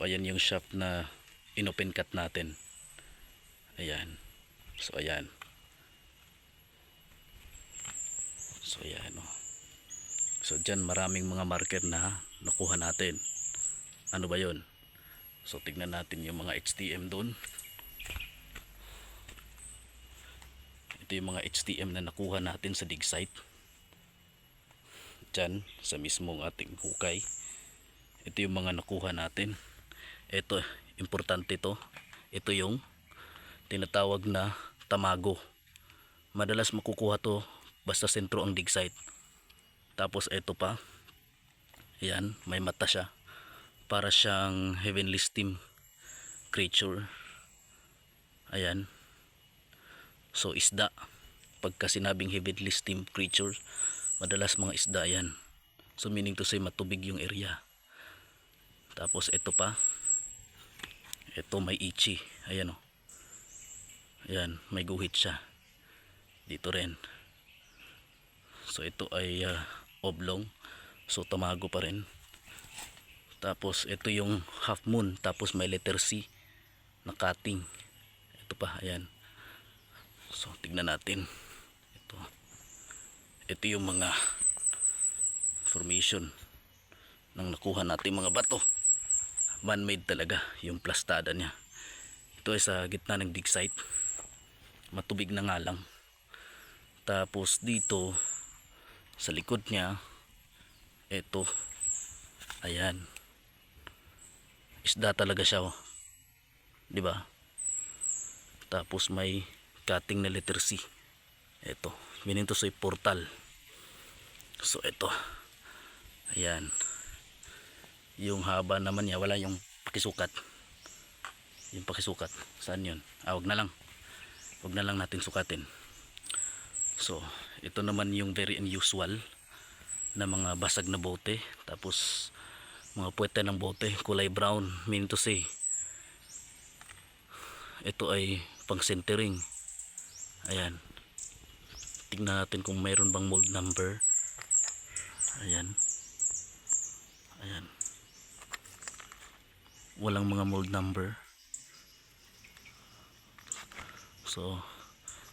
ayan yung shaft na inopen cut natin. Ayan. So ayan. So ayan oh. So dyan maraming mga marker na nakuha natin. Ano ba yun? So tignan natin yung mga HTM doon. Ito yung mga HTM na nakuha natin sa dig site. Dyan sa mismong ating hukay. Ito yung mga nakuha natin. Ito, importante to. Ito yung tinatawag na tamago. Madalas makukuha to basta sentro ang dig site. Tapos ito pa. Ayan, may mata siya. Para siyang heavenly steam creature. Ayan. So isda. Pagka sinabing heavenly steam creature, madalas mga isda yan. So meaning to say matubig yung area. Tapos ito pa. Ito may ichi. Ayan o. Ayan, may guhit siya. Dito rin. So ito ay oblong. So tamago pa rin. Tapos ito yung half moon. Tapos may letter C na cutting. Ito pa, ayan. So tignan natin. Ito yung mga formation ng nakuha natin mga bato. Man-made talaga yung plastada niya. Ito ay sa gitna ng dig site. Matubig na nga lang. Tapos dito sa likod niya, ito, ayan, isda talaga siya oh. Diba? Tapos may cutting na letter C. Ito, meaning to say portal. So ito, ayan, yung haba naman niya, wala yung pakisukat. Yung pakisukat, saan yun? Wag na lang natin sukatin. So ito naman yung very unusual na mga basag na bote. Tapos mga puwete ng bote, kulay brown, meaning to say ito ay pang centering. Ayan, tingnan natin kung mayroon bang mold number. Ayan, ayan, walang mga mold number. So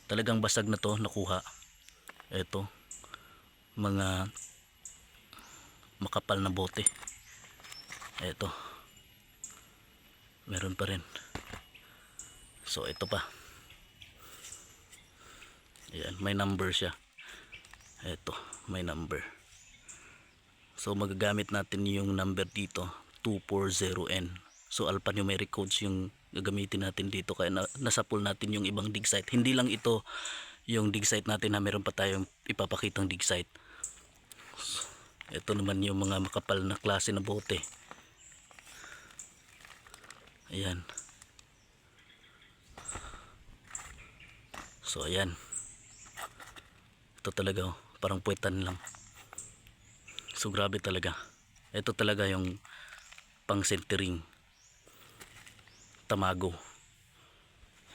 talagang basag na to nakuha. Ito, mga makapal na bote. Ito, meron pa rin. So ito pa, ayan, may number siya. Ito, may number. So magagamit natin yung number dito, 240N. So alphanumeric codes yung gagamitin natin dito. Kaya nasa pool natin yung ibang dig site. Hindi lang ito yung dig site natin, na meron pa tayong ipapakitang dig site. So, ito naman yung mga makapal na klase na bote. Ayan. So ayan, ito talaga oh, parang puwetan lang. So grabe talaga. Ito talaga yung pang centering tamago.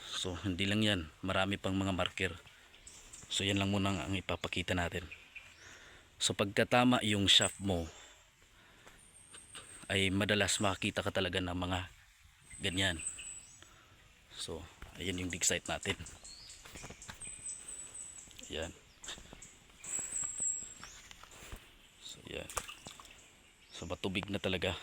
So hindi lang yan, marami pang mga marker. So yan lang muna ang ipapakita natin. So pagkatama yung shaft mo, ay madalas makikita ka talaga ng mga ganyan. So ayan yung dig site natin. Ayan. So ayan. So matubig na talaga.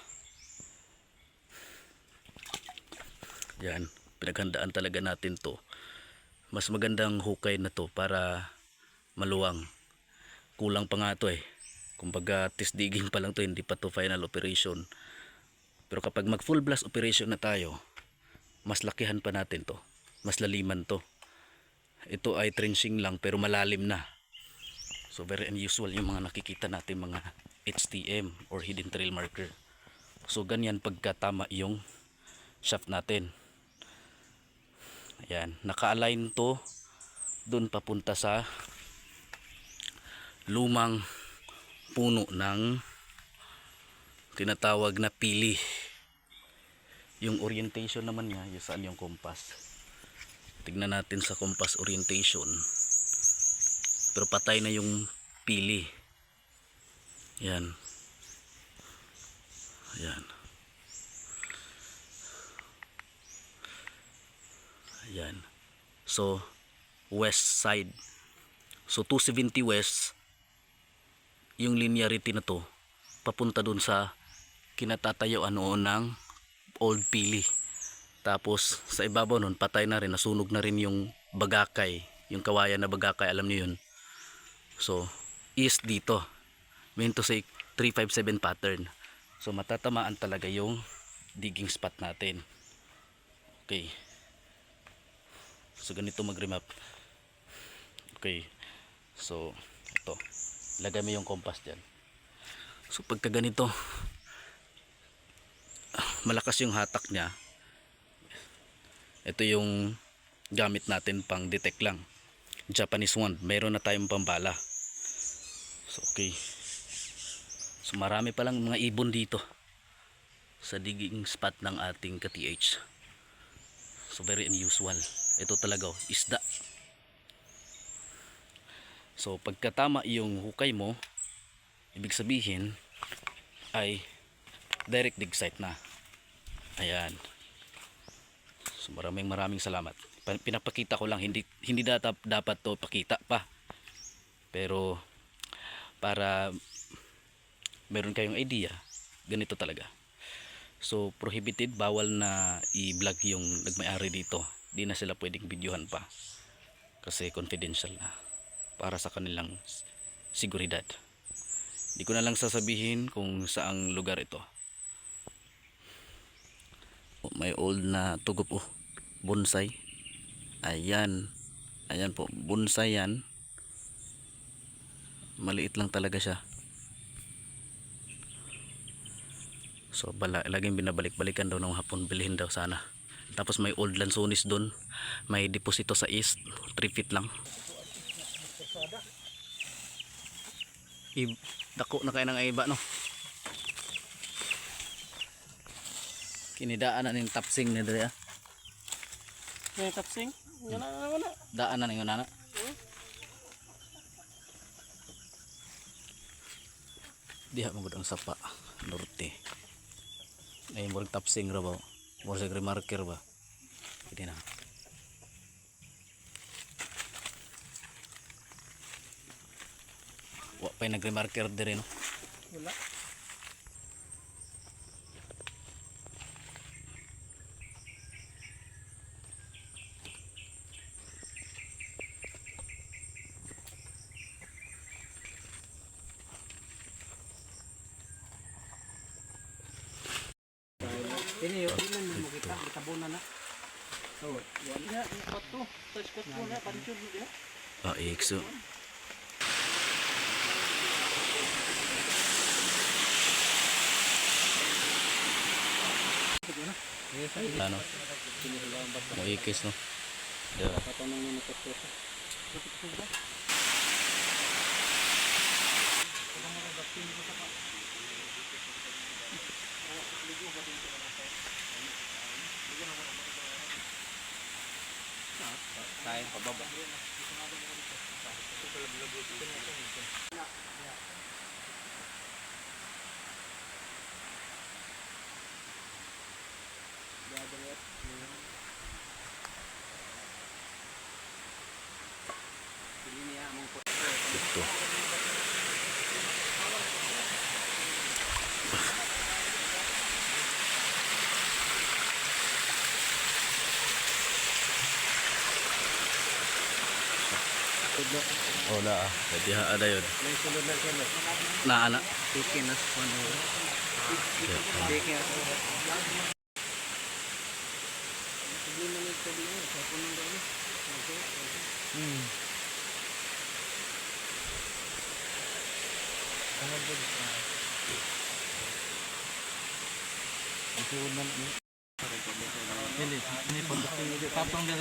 Yan, pinaghandaan talaga natin to. Mas magandang hukay na to para maluwang. Kulang pa nga to eh. Kumbaga test digging pa lang to, hindi pa to final operation. Pero kapag mag full blast operation na tayo, mas lakihan pa natin to. Mas laliman to. Ito ay trenching lang pero malalim na. So very unusual yung mga nakikita natin mga HTM or hidden trail marker. So ganyan pagkatama yung shaft natin. Ayan, naka-align to doon papunta sa lumang puno ng tinatawag na pili. Yung orientation naman niya, yung saan yung compass. Tignan natin sa compass orientation. Pero patay na yung pili. Ayan. Ayan. Yan. So, west side. So, 270 west, yung linearity na to, papunta dun sa kinatatayuan noon ng Old Pili. Tapos, sa ibabaw nun, patay na rin, nasunog na rin yung Bagakay. Yung kawayan na Bagakay, alam niyo yun. So, east dito. Mean to say, 357 pattern. So, matatamaan talaga yung digging spot natin. Okay. So, ganito mag-remap. Okay. So, ito. Lagay mo yung compass dyan. So, pagka ganito, malakas yung hatak niya. Ito yung gamit natin pang detect lang. Japanese wand. Mayroon na tayong pambala. So, okay. So, marami palang mga ibon dito sa digging spot ng ating ka-TH. So, very unusual. Ito talaga, isda. So, pagkatama yung hukay mo, ibig sabihin ay direct dig site na. Ayan. So, maraming salamat. Pinapakita ko lang, hindi dapat to pakita pa. Pero para meron kayong idea, ganito talaga. So, prohibited, bawal na i-vlog yung nagmay-ari dito. Di na sila pwedeng videohan pa. Kasi confidential na. Para sa kanilang seguridad. Di ko na lang sasabihin kung saang lugar ito. May old na tugup, bonsai. Ayan. Ayan po, bonsai yan. Maliit lang talaga siya. So, laging binabalik-balikan daw ng hapon, bilhin daw sana. Tapos may old lansones doon. May deposito sa east, 3 feet lang. Dako na kayo ng iba, no? Kinidaan na ng tapsing ni Dre. Yung tapsing? Wala. Daan na ng nana. Diha mo ang sapa norte. Ay mo tapsing ra ba? Mo sa remarker ba? Hindi na. Wa pa nag-remarker dire, no? Wala. Ini yung ilan mo kita, tabunan na. Oh, wala yung pato. Sa spot mo na, pansyon mo diha. Ah, ikso. Ano? Mo ikis, no? Yeah. Patanong na nakapot. Kain pababa. Ito. Wala ah. Jadi ada yun. May sulod na siya. Na anak. Tikin na sa ano. Tikin na sa Hindi na nagsabi niya. Sa punong gano. Ini po. Tapang din.